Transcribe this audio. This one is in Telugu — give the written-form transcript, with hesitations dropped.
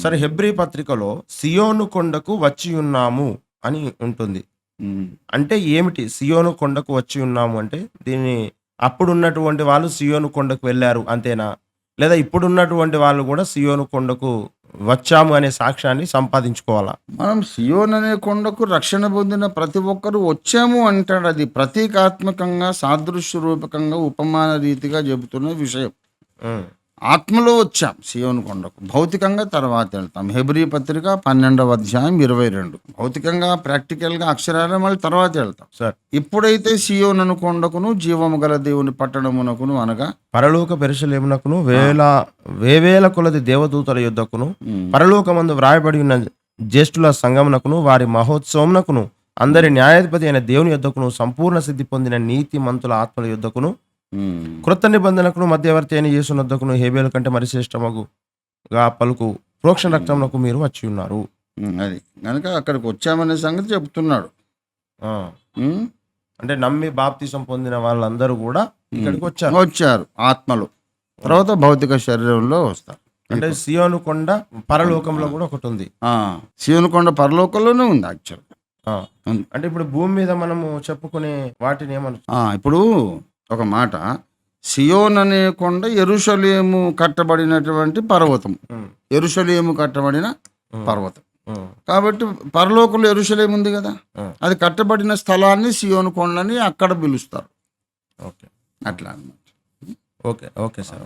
సరే, హెబ్రీ పత్రికలో సియోను కొండకు వచ్చి ఉన్నాము అని ఉంటుంది. ఉమ్. అంటే ఏమిటి? సియోను కొండకు వచ్చి ఉన్నాము అంటే దీన్ని అప్పుడున్నటువంటి వాళ్ళు సియోను కొండకు వెళ్లారు అంతేనా? లేదా ఇప్పుడున్నటువంటి వాళ్ళు కూడా సియోను కొండకు వచ్చాము అనే సాక్ష్యాన్ని సంపాదించుకోవాలా? మనం సియోన్ అనే కొండకు రక్షణ పొందిన ప్రతి ఒక్కరు వచ్చాము అంటాడు. అది ప్రతీకాత్మకంగా, సాదృశ్య రూపకంగా, ఉపమాన రీతిగా చెబుతున్న విషయం. హ్మ్. ఆత్మలో వచ్చాం సియోను కొండకు, భౌతికంగా తర్వాత వెళ్తాం. హెబ్రీ పత్రిక 12వ అధ్యాయం 22. భౌతికంగా, ప్రాక్టికల్గా, అక్షరాల మళ్ళీ తర్వాత వెళ్తాం. సార్, ఇప్పుడైతే సియోను కొండకును, జీవము గల దేవుని పట్టణమునకును అనగా పరలోక యెరూషలేమునకును వేవేల కొలది దేవదూతల యుద్ధకును ఉమ్, పరలోకమందు వ్రాయబడి ఉన్న జ్యేష్ఠుల సంగమునకును వారి మహోత్సవమునకును అందరి న్యాయాధిపతి అయిన దేవుని యుద్ధకును సంపూర్ణ సిద్ధి పొందిన నీతి మంతుల ఆత్మల యుద్ధకును ఉమ్, క్రొత్త నిబంధనకును మధ్యవర్తి అయిన యేసునొద్దకును హేబేలు కంటే మరి శ్రేష్టమగుగా పలుకు ప్రోక్షణ రక్తమునకు మీరు వచ్చి ఉన్నారు. అది కనుక అక్కడికి వచ్చామనే సంగతి చెప్తున్నాడు. ఆ, ఉమ్, అంటే నమ్మి బాప్తిసం పొందిన వాళ్ళందరూ కూడా ఇక్కడికి వచ్చారు. వచ్చారు ఆత్మలు, తర్వాత భౌతిక శరీరంలో వస్తారు. అంటే సియోను కొండ పరలోకంలో కూడా ఒకటి ఉంది. సియోను కొండ పరలోకంలోనే ఉంది యాక్చువల్. ఆ, అంటే ఇప్పుడు భూమి మీద మనము చెప్పుకునే వాటిని ఏమను? ఇప్పుడు ఒక మాట, సియోన్ అనే కొండ యెరూషలేము కట్టబడినటువంటి పర్వతం, ఉమ్, యెరూషలేము కట్టబడిన పర్వతం. ఉమ్, కాబట్టి పరలోకంలో యెరూషలేము ఉంది కదా, ఉమ్. అది కట్టబడిన స్థలాన్ని సియోను కొండని అక్కడ పిలుస్తారు. ఓకే అట్లా అన్నమాట. Okay okay sir.